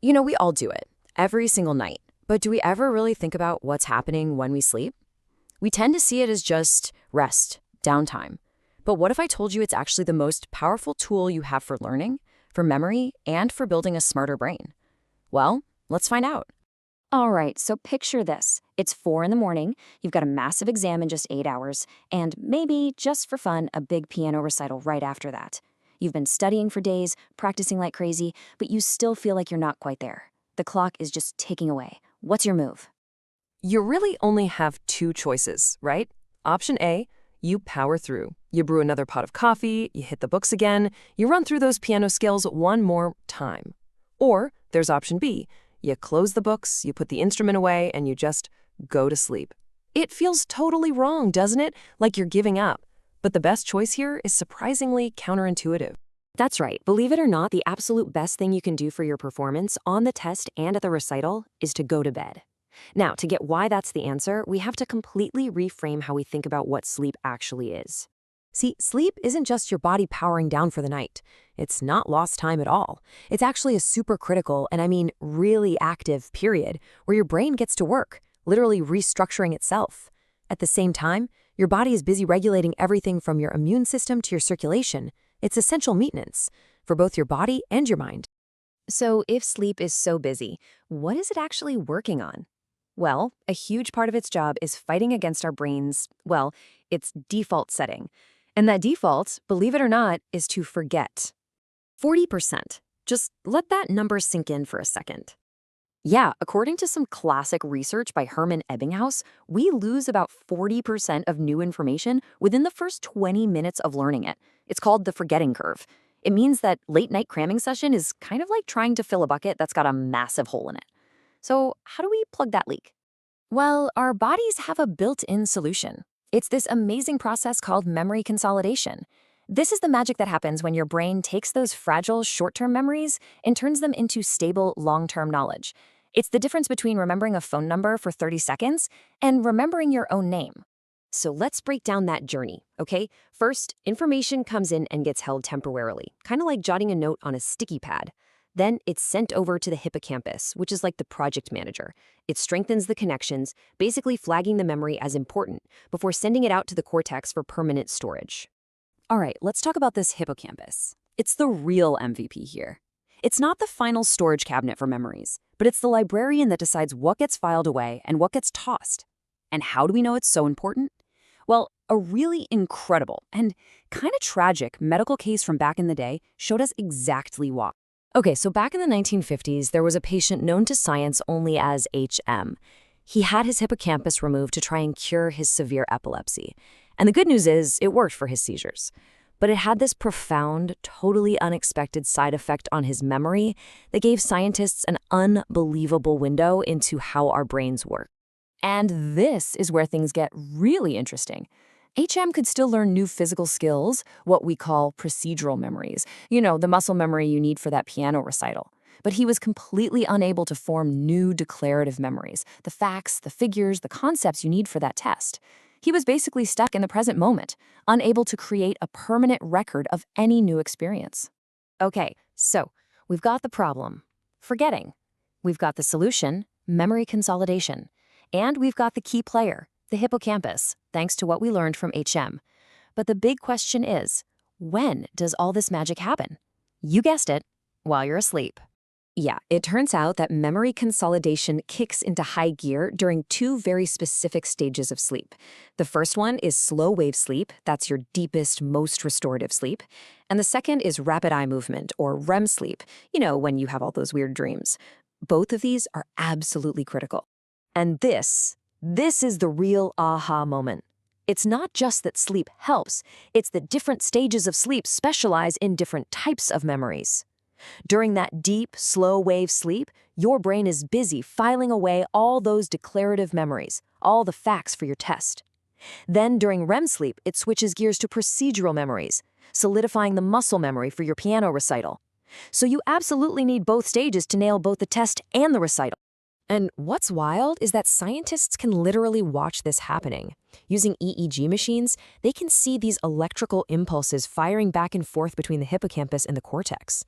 We all do it, every single night. But do we ever really think about what's happening when we sleep? We tend to see it as just rest, downtime. But what if I told you it's actually the most powerful tool you have for learning, for memory, and for building a smarter brain? Well, let's find out. All right, so picture this. It's 4 in the morning, you've got a massive exam in just 8 hours, and maybe, just for fun, a big piano recital right after that. You've been studying for days, practicing like crazy, but you still feel like you're not quite there. The clock is just ticking away. What's your move? You really only have two choices, right? Option A, you power through. You brew another pot of coffee, you hit the books again, you run through those piano scales one more time. Or there's option B, you close the books, you put the instrument away, and you just go to sleep. It feels totally wrong, doesn't it? Like you're giving up. But the best choice here is surprisingly counterintuitive. That's right. Believe it or not, the absolute best thing you can do for your performance on the test and at the recital is to go to bed. Now, to get why that's the answer, we have to completely reframe how we think about what sleep actually is. See, sleep isn't just your body powering down for the night. It's not lost time at all. It's actually a super critical, and I mean really active period where your brain gets to work, literally restructuring itself. At the same time, your body is busy regulating everything from your immune system to your circulation. It's essential maintenance for both your body and your mind. So if sleep is so busy, what is it actually working on? Well, a huge part of its job is fighting against our brain's, its default setting. And that default, believe it or not, is to forget. 40%. Just let that number sink in for a second. Yeah, according to some classic research by Hermann Ebbinghaus, we lose about 40% of new information within the first 20 minutes of learning it. It's called the forgetting curve. It means that late-night cramming session is kind of like trying to fill a bucket that's got a massive hole in it. So how do we plug that leak? Well, our bodies have a built-in solution. It's this amazing process called memory consolidation. This is the magic that happens when your brain takes those fragile short-term memories and turns them into stable long-term knowledge. It's the difference between remembering a phone number for 30 seconds and remembering your own name. So let's break down that journey, okay? First, information comes in and gets held temporarily, kind of like jotting a note on a sticky pad. Then it's sent over to the hippocampus, which is like the project manager. It strengthens the connections, basically flagging the memory as important before sending it out to the cortex for permanent storage. All right, let's talk about this hippocampus. It's the real MVP here. It's not the final storage cabinet for memories, but it's the librarian that decides what gets filed away and what gets tossed. And how do we know it's so important? Well, a really incredible and kind of tragic medical case from back in the day showed us exactly why. Okay, so back in the 1950s, there was a patient known to science only as HM. He had his hippocampus removed to try and cure his severe epilepsy. And the good news is, it worked for his seizures. But it had this profound, totally unexpected side effect on his memory that gave scientists an unbelievable window into how our brains work. And this is where things get really interesting. HM could still learn new physical skills, what we call procedural memories. The muscle memory you need for that piano recital. But he was completely unable to form new declarative memories, the facts, the figures, the concepts you need for that test. He was basically stuck in the present moment, unable to create a permanent record of any new experience. Okay, so we've got the problem, forgetting. We've got the solution, memory consolidation. And we've got the key player, the hippocampus, thanks to what we learned from HM. But the big question is, when does all this magic happen? You guessed it, while you're asleep. Yeah, it turns out that memory consolidation kicks into high gear during two very specific stages of sleep. The first one is slow wave sleep, that's your deepest, most restorative sleep. And the second is rapid eye movement, or REM sleep, when you have all those weird dreams. Both of these are absolutely critical. And this is the real aha moment. It's not just that sleep helps, it's that different stages of sleep specialize in different types of memories. During that deep, slow wave sleep, your brain is busy filing away all those declarative memories, all the facts for your test. Then during REM sleep, it switches gears to procedural memories, solidifying the muscle memory for your piano recital. So you absolutely need both stages to nail both the test and the recital. And what's wild is that scientists can literally watch this happening. Using EEG machines, they can see these electrical impulses firing back and forth between the hippocampus and the cortex.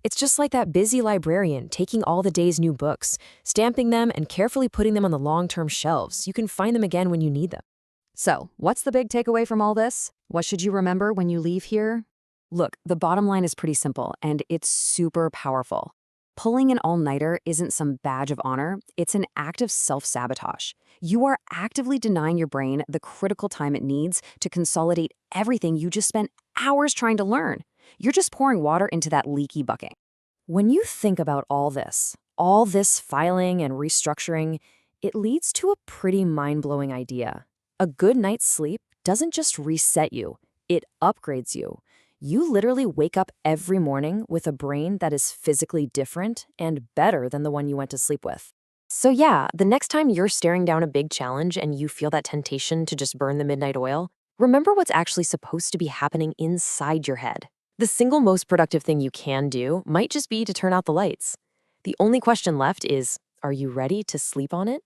It's just like that busy librarian taking all the day's new books, stamping them, and carefully putting them on the long-term shelves. You can find them again when you need them. So, what's the big takeaway from all this? What should you remember when you leave here? Look, the bottom line is pretty simple, and it's super powerful. Pulling an all-nighter isn't some badge of honor, it's an act of self-sabotage. You are actively denying your brain the critical time it needs to consolidate everything you just spent hours trying to learn. You're just pouring water into that leaky bucket. When you think about all this filing and restructuring, it leads to a pretty mind-blowing idea. A good night's sleep doesn't just reset you, it upgrades you. You literally wake up every morning with a brain that is physically different and better than the one you went to sleep with. So yeah, the next time you're staring down a big challenge and you feel that temptation to just burn the midnight oil, remember what's actually supposed to be happening inside your head. The single most productive thing you can do might just be to turn out the lights. The only question left is, are you ready to sleep on it?